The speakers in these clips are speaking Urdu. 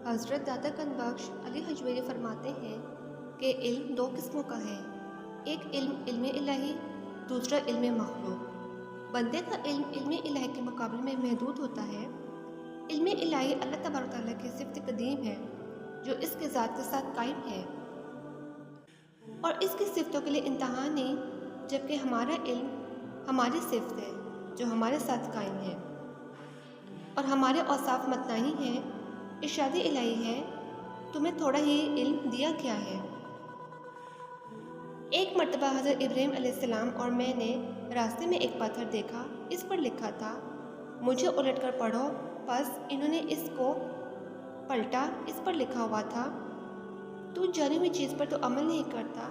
حضرت داتا گنج بخش علی حجویری فرماتے ہیں کہ علم دو قسموں کا ہے، ایک علم الہی، دوسرا علم مخلوق۔ بندے کا علم علم الہی کے مقابلے میں محدود ہوتا ہے۔ علم الہی اللہ تبارک تعالیٰ کی صفت قدیم ہے جو اس کے ذات کے ساتھ قائم ہے اور اس کی صفتوں کے لیے انتہا نہیں، جبکہ ہمارا علم ہماری صفت ہے جو ہمارے ساتھ قائم ہے اور ہمارے اوصاف متناہی ہیں۔ ارشاد الہی ہے، تمہیں تھوڑا ہی علم دیا گیا ہے۔ ایک مرتبہ حضرت ابراہیم علیہ السلام اور میں نے راستے میں ایک پتھر دیکھا، اس پر لکھا تھا مجھے الٹ کر پڑھو، پس انہوں نے اس کو پلٹا، اس پر لکھا ہوا تھا تو جانی ہوئی چیز پر تو عمل نہیں کرتا،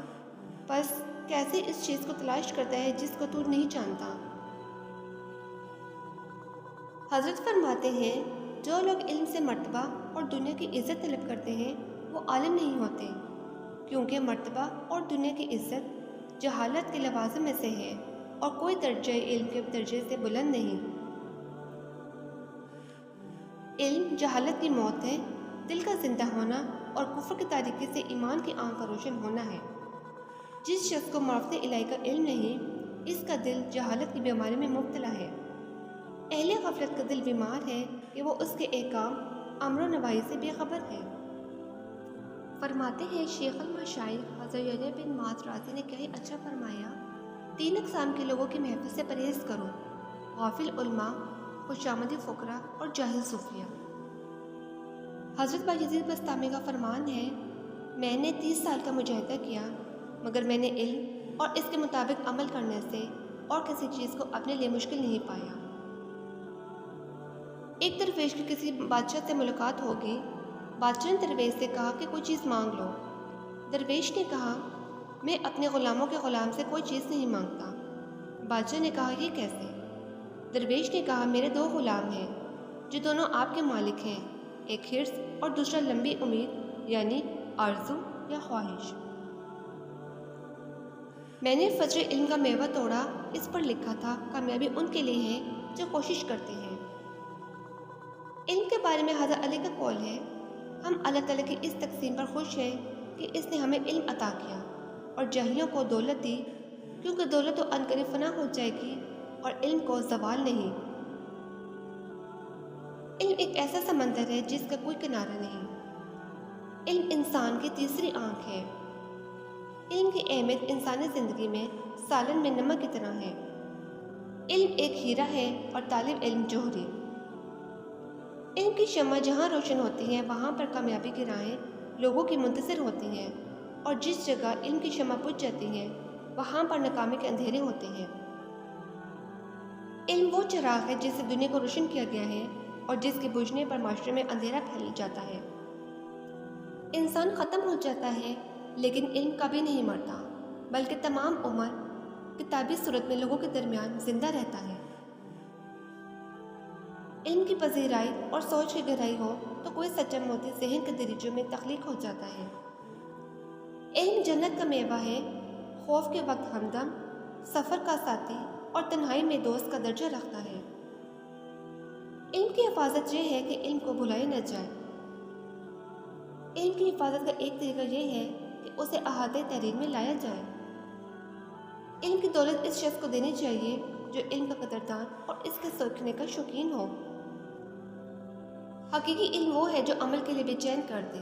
پس کیسے اس چیز کو تلاش کرتا ہے جس کو تو نہیں جانتا۔ حضرت فرماتے ہیں جو لوگ علم سے مرتبہ اور دنیا کی عزت طلب کرتے ہیں وہ عالم نہیں ہوتے، کیونکہ مرتبہ اور دنیا کی عزت جہالت کے لوازم میں سے ہے اور کوئی درجہ علم کے درجے سے بلند نہیں۔ علم جہالت کی موت ہے، دل کا زندہ ہونا اور کفر کی تاریکی سے ایمان کی آنکھ کا روشن ہونا ہے۔ جس شخص کو معرفت الہی کا علم نہیں، اس کا دل جہالت کی بیماری میں مبتلا ہے۔ اہل غفلت کا دل بیمار ہے کہ وہ اس کے احکام امر و نواہی سے بے خبر ہے۔ فرماتے ہیں شیخ المشائخ حضرت یحییٰ بن معاذ رازی نے کیا ہی اچھا فرمایا، تین اقسام کے لوگوں کی محفل سے پرہیز کرو، غافل علماء، خوشامدی فقراء اور جاہل صوفیہ۔ حضرت بایزید بستامی کا فرمان ہے، میں نے 30 سال کا مجاہدہ کیا مگر میں نے علم اور اس کے مطابق عمل کرنے سے اور کسی چیز کو اپنے لیے مشکل نہیں پایا۔ ایک درویش کی کسی بادشاہ سے ملاقات ہوگی، بادشاہ نے درویش سے کہا کہ کوئی چیز مانگ لو۔ درویش نے کہا میں اپنے غلاموں کے غلام سے کوئی چیز نہیں مانگتا۔ بادشاہ نے کہا یہ کیسے؟ درویش نے کہا میرے 2 غلام ہیں جو دونوں آپ کے مالک ہیں، ایک حرص اور دوسرا لمبی امید یعنی آرزو یا خواہش۔ میں نے فجر علم کا میوہ توڑا، اس پر لکھا تھا کامیابی ان کے لیے ہے جو کوشش کرتے ہیں۔ علم کے بارے میں حضرت علی کا قول ہے، ہم اللہ تعالیٰ کی اس تقسیم پر خوش ہیں کہ اس نے ہمیں علم عطا کیا اور جاہلوں کو دولت دی، کیونکہ دولت تو عنقریب فنا ہو جائے گی اور علم کو زوال نہیں۔ علم ایک ایسا سمندر ہے جس کا کوئی کنارہ نہیں۔ علم انسان کی تیسری آنکھ ہے۔ علم کی اہمیت انسانی زندگی میں سالن میں نمک کی طرح ہے۔ علم ایک ہیرا ہے اور طالب علم جوہری۔ علم کی شمع جہاں روشن ہوتی ہے وہاں پر کامیابی کی راہیں لوگوں کی منتظر ہوتی ہیں، اور جس جگہ علم کی شمع بجھ جاتی ہے وہاں پر ناکامی کے اندھیرے ہوتے ہیں۔ علم وہ چراغ ہے جس سے دنیا کو روشن کیا گیا ہے اور جس کے بجھنے پر معاشرے میں اندھیرا پھیل جاتا ہے۔ انسان ختم ہو جاتا ہے لیکن علم کبھی نہیں مرتا، بلکہ تمام عمر کتابی صورت میں لوگوں کے درمیان زندہ رہتا ہے۔ علم کی پذیرائی اور سوچ کی گہرائی ہو تو کوئی سچا موتی ذہن کے دریچوں میں تخلیق ہو جاتا ہے۔ علم جنت کا میوہ ہے، خوف کے وقت ہمدم، سفر کا ساتھی اور تنہائی میں دوست کا درجہ رکھتا ہے۔ علم کی حفاظت یہ ہے کہ علم کو بھلایا نہ جائے۔ علم کی حفاظت کا ایک طریقہ یہ ہے کہ اسے احاطۂ تحریر میں لایا جائے۔ علم کی دولت اس شخص کو دینی چاہیے جو علم کا قدردان اور اس کے سیکھنے کا شوقین ہو۔ حقیقی علم وہ ہے جو عمل کے لیے بے چین کر دے۔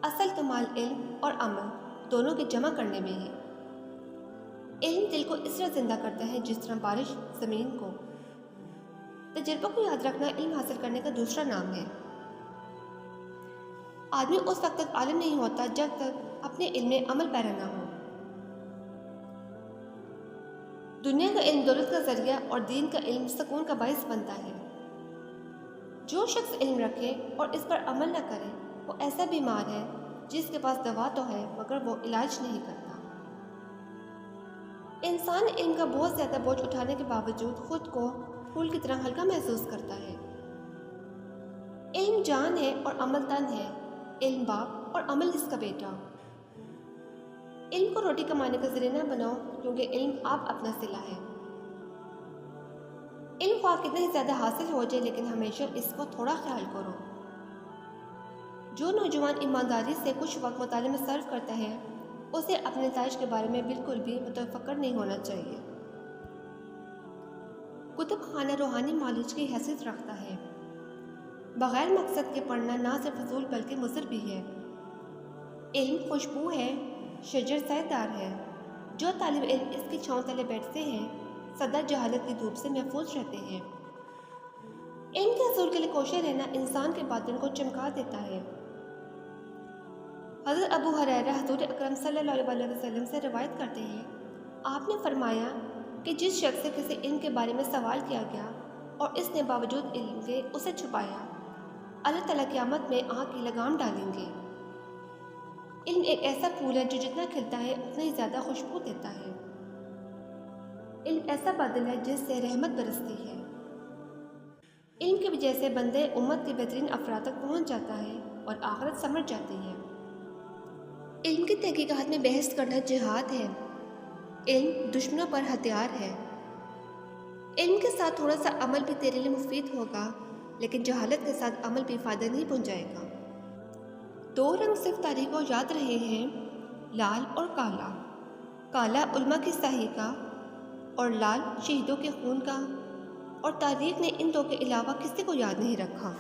اصل کمال علم اور عمل دونوں کے جمع کرنے میں ہے۔ علم دل کو اس طرح زندہ کرتا ہے جس طرح بارش زمین کو۔ تجربہ کو یاد رکھنا علم حاصل کرنے کا دوسرا نام ہے۔ آدمی اس وقت تک عالم نہیں ہوتا جب تک اپنے علم میں عمل پیرا نہ ہو۔ دنیا کا علم دولت کا ذریعہ اور دین کا علم سکون کا باعث بنتا ہے۔ جو شخص علم رکھے اور اس پر عمل نہ کرے وہ ایسا بیمار ہے جس کے پاس دوا تو ہے مگر وہ علاج نہیں کرتا۔ انسان علم کا بہت زیادہ بوجھ اٹھانے کے باوجود خود کو پھول کی طرح ہلکا محسوس کرتا ہے۔ علم جان ہے اور عمل تن ہے، علم باپ اور عمل اس کا بیٹا۔ علم کو روٹی کمانے کا ذریعہ نہ بناؤ کیونکہ علم آپ اپنا صلہ ہے۔ علم خواہ کتنا ہی زیادہ حاصل ہو جائے لیکن ہمیشہ اس کو تھوڑا خیال کرو۔ جو نوجوان ایمانداری سے کچھ وقت مطالعے میں صرف کرتا ہے اسے اپنے نتائج کے بارے میں بالکل بھی متفکر نہیں ہونا چاہیے۔ کتب خانہ روحانی معالج کی حیثیت رکھتا ہے۔ بغیر مقصد کے پڑھنا نہ صرف فضول بلکہ مضر بھی ہے۔ علم خوشبو ہے، شجر سایہ‌دار ہے۔ جو طالب علم اس کی چھاؤں تلے بیٹھتے ہیں سدا جہالت کی دھوپ سے محفوظ رہتے ہیں۔ علم کے حصول کے لیے کوشاں رہنا انسان کے باطن کو چمکا دیتا ہے۔ حضرت ابو ہریرہ حضور اکرم صلی اللہ علیہ وسلم سے روایت کرتے ہیں، آپ نے فرمایا کہ جس شخص سے کسی علم کے بارے میں سوال کیا گیا اور اس نے باوجود علم کے اسے چھپایا، اللہ تعالیٰ قیامت میں آگ کی لگام ڈالیں گے۔ علم ایک ایسا پھول ہے جو جتنا کھلتا ہے اتنا ہی زیادہ خوشبو دیتا ہے۔ علم ایسا بادل ہے جس سے رحمت برستی ہے۔ علم کی وجہ سے بندے امت کے بہترین افراد تک پہنچ جاتا ہے اور آخرت سمجھ جاتی ہے۔ علم کی تحقیقات میں بحث کرنا جہاد ہے۔ علم دشمنوں پر ہتھیار ہے۔ علم کے ساتھ تھوڑا سا عمل بھی تیرے لیے مفید ہوگا، لیکن جہالت کے ساتھ عمل بھی فائدہ نہیں پہنچائے گا۔ دو رنگ صرف تاریخ کو یاد رہے ہیں، لال اور کالا۔ کالا علماء کی سیاہی کا اور لال شہیدوں کے خون کا، اور تاریخ نے ان دو کے علاوہ کسی کو یاد نہیں رکھا۔